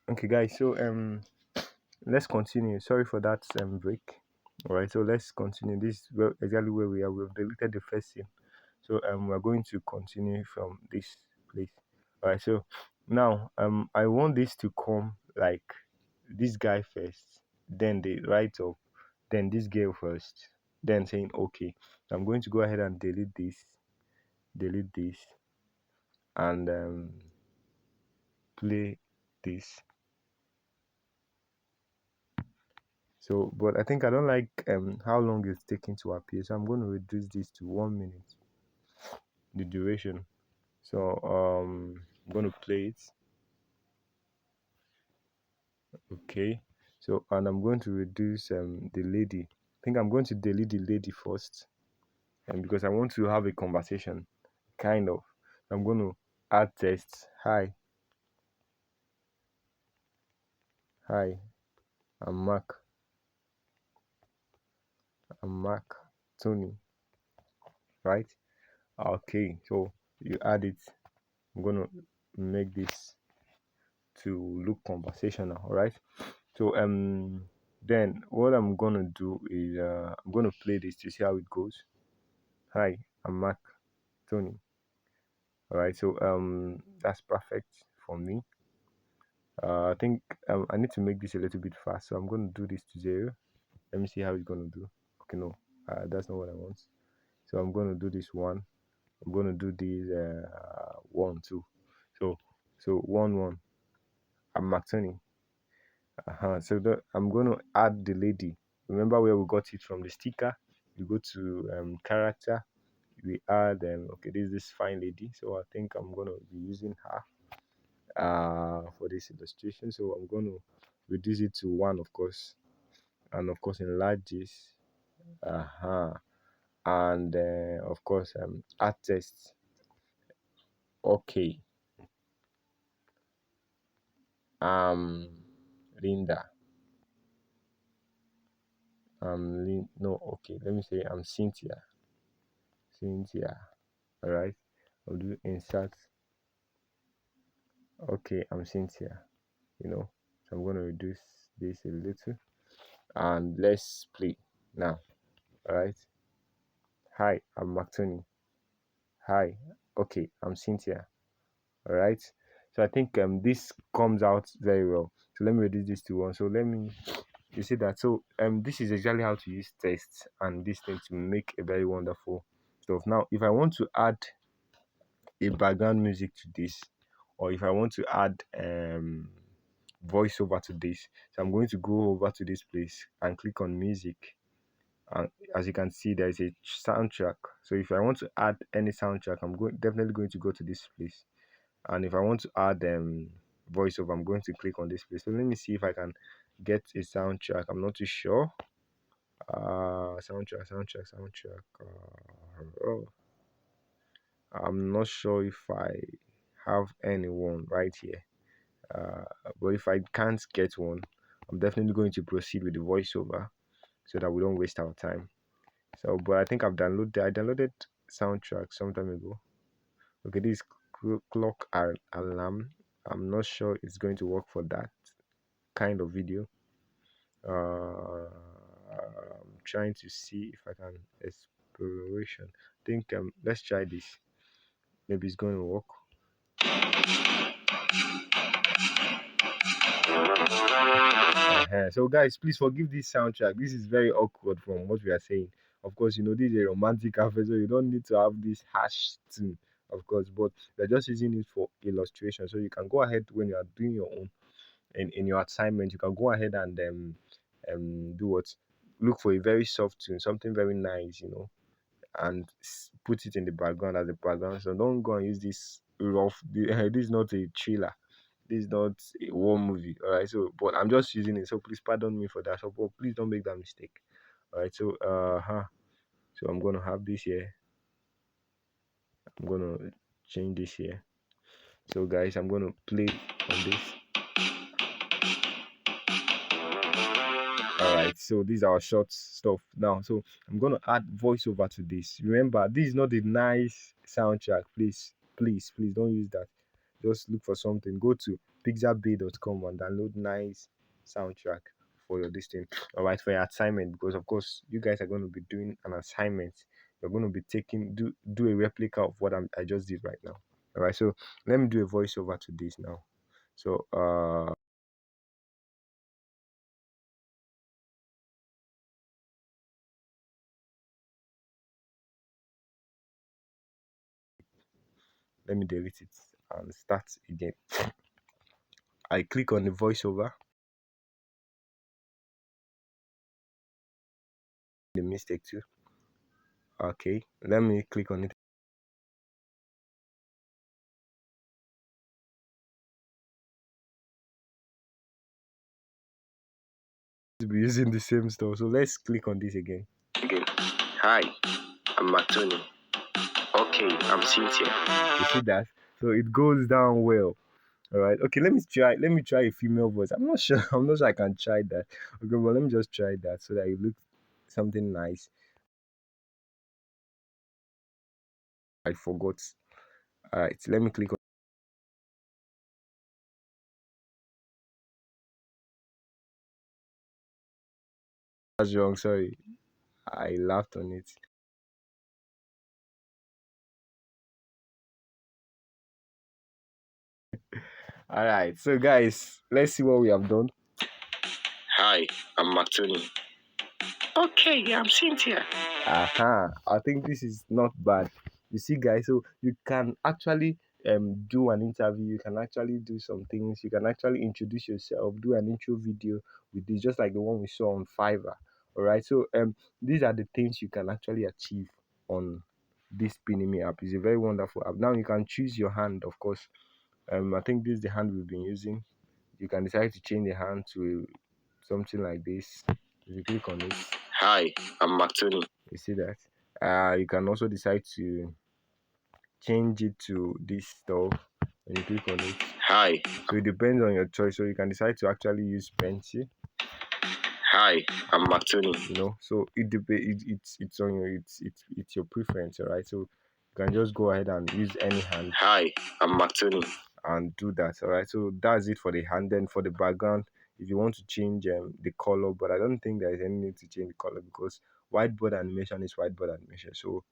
Okay, guys. So let's continue. Sorry for that break. All right. So let's continue. This is exactly where we are. We've deleted the first scene. So we're going to continue from this place. All right. So now I want this to come like this guy first, then the write up, then this girl first, then saying okay. So I'm going to go ahead and delete this, and play this. So, but I think I don't like how long it's taking to appear. So I'm going to reduce this to 1 minute, the duration. So I'm going to play it. Okay. So and I'm going to reduce the lady. I think I'm going to delete the lady first, and because I want to have a conversation, kind of. I'm going to add text. Hi, I'm Mark. I'm Mark Tony. Right? Okay. So you add it. I'm going to make this to look conversational. All right. So then what I'm gonna do is I'm gonna play this to see how it goes. Hi, I'm Mark Tony. All right. So that's perfect for me. I think I need to make this a little bit fast. So I'm gonna do this to 0. Let me see how it's gonna do. Okay, no, that's not what I want. So I'm gonna do this one. I'm gonna do this 1 2. So 1 1. I'm Mark Tony. So I'm going to add the lady. Remember where we got it from the sticker? You go to character. We add okay, this is this fine lady. So I think I'm going to be using her for this illustration. So I'm going to reduce it to 1, of course, and of course enlarge this. And of course add text. Okay. Linda. No, okay. Let me say I'm Cynthia. Cynthia. All right. I'll do insert. Okay, I'm Cynthia. So I'm going to reduce this a little, and let's play now. All right. Hi, I'm Mactoni. Hi. Okay, I'm Cynthia. All right. So I think this comes out very well. So let me reduce this to 1. So let me you see that. So this is exactly how to use text and this thing to make a very wonderful stuff. Now, if I want to add a background music to this, or if I want to add voiceover to this, so I'm going to go over to this place and click on music, and as you can see there is a soundtrack. So if I want to add any soundtrack, I'm definitely going to go to this place, and if I want to add voiceover, I'm going to click on this place. So let me see if I can get a soundtrack. I'm not too sure. Soundtrack. Oh, I'm not sure if I have anyone right here. Uh, but if I can't get one, I'm definitely going to proceed with the voiceover so that we don't waste our time. So, but I think I downloaded soundtrack some time ago. Okay, this clock alarm. I'm not sure it's going to work for that kind of video. I'm trying to see if I can exploration. I think let's try this. Maybe it's going to work. So guys, please forgive this soundtrack. This is very awkward from what we are saying. Of course, this is a romantic cafe, so you don't need to have this harsh tune, of course, but we're just using it for illustration. So you can go ahead when you are doing your own in your assignment, you can go ahead and do what? Look for a very soft tune, something very nice, and put it in the background as a background. So don't go and use this rough. This is not a thriller. This is not a war movie. All right. So, but I'm just using it. So please pardon me for that. So, but please don't make that mistake. All right. So, So I'm gonna have this here. I'm gonna change this here. So, guys, I'm gonna play on this. All right. So these are our short stuff now. So I'm gonna add voiceover to this. Remember, this is not a nice soundtrack. Please don't use that. just look for something. Go to pixabay.com and download nice soundtrack for your this thing. All right, for your assignment, because of course you guys are going to be doing an assignment. You're going to be taking do a replica of what I just did right now. All right, so let me do a voiceover to this now. So let me delete it and start again. I click on the voiceover, the mistake too. Okay, let me click on it. To be using the same stuff. So let's click on this again. Again. Hi, I'm Matoni. Okay, I'm Cynthia. You see that? So it goes down well. All right. Okay, let me try. Let me try a female voice. I'm not sure. I'm not sure I can try that. Okay, but let me just try that so that it looks something nice. I forgot. All right. Let me click on. That's wrong. Sorry. I laughed on it. All right. So guys, let's see what we have done. Hi, I'm Matoni. Okay, yeah, I'm Cynthia. Aha, I think this is not bad. You see, guys, so you can actually do an interview, you can actually do some things, you can actually introduce yourself, do an intro video with this, just like the one we saw on Fiverr. All right, so these are the things you can actually achieve on this Pinimi app. It's a very wonderful app. Now you can choose your hand, of course. I think this is the hand we've been using. You can decide to change the hand to something like this. If you click on it, hi, I'm Matoni. You see that? You can also decide to change it to this stuff and you click on it. Hi. So it depends on your choice. So you can decide to actually use pencil. Hi, I'm Matoni. You know, so it's on your it's your preference, all right? So you can just go ahead and use any hand. Hi, I'm Matoni. And do that, all right? So that's it for the hand. Then for the background, if you want to change the color, but I don't think there is any need to change the color because whiteboard animation is whiteboard animation. So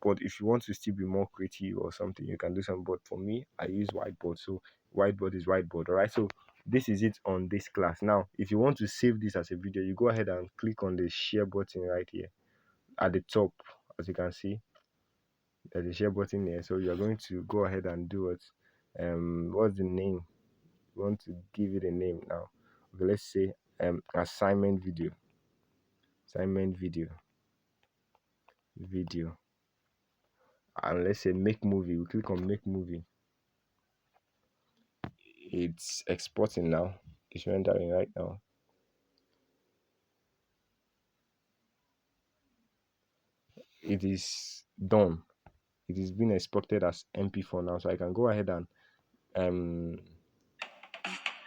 but if you want to still be more creative or something, you can do some. But for me, I use whiteboard, so whiteboard is whiteboard. All right, so this is it on this class. Now if you want to save this as a video, you go ahead and click on the share button right here at the top. As you can see, there's a share button here, so you're going to go ahead and do it. What's the name? You want to give it a name now. Okay, let's say assignment video, assignment video, and let's say make movie. We click on make movie. It's exporting now. It's rendering right now. It is done. It is being exported as MP4 now, so I can go ahead and um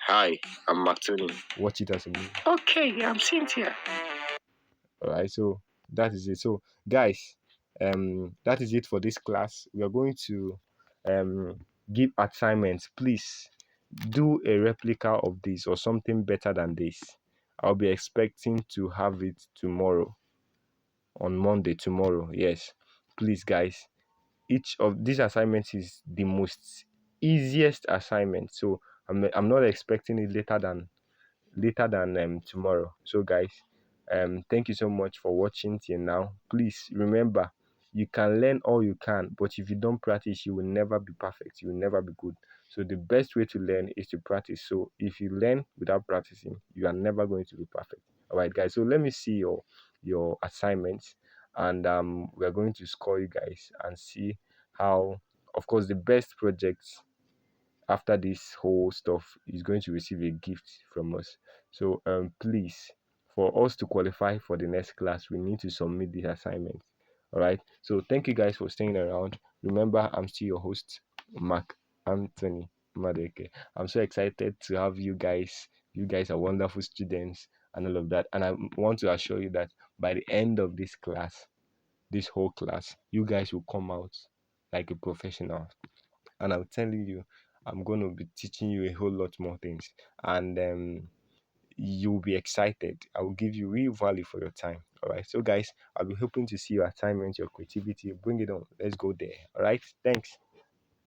hi, I'm Matoni. Watch it as a movie. Okay, yeah, I'm Cynthia. All right, so that is it. So guys, that is it for this class. We are going to give assignments. Please do a replica of this or something better than this. I'll be expecting to have it tomorrow, on Monday, tomorrow. Yes, please guys, each of these assignments is the most easiest assignment, so I'm not expecting it later than tomorrow. So guys, thank you so much for watching till now. Please remember, you can learn all you can, but if you don't practice, you will never be perfect, you will never be good. So the best way to learn is to practice. So if you learn without practicing, you are never going to be perfect. All right guys, so let me see your assignments, and we're going to score you guys and see how, of course, the best projects after this whole stuff is going to receive a gift from us. So please, for us to qualify for the next class, we need to submit this assignment. All right, so thank you guys for staying around. Remember, I'm still your host, Mark Anthony Madeke. I'm so excited to have you guys. You guys are wonderful students and all of that, and I want to assure you that by the end of this class, this whole class, you guys will come out like a professional. And I'm telling you, I'm going to be teaching you a whole lot more things, and you'll be excited. I will give you real value for your time. All right. So, guys, I'll be hoping to see your assignment, your creativity. Bring it on. Let's go there. All right. Thanks.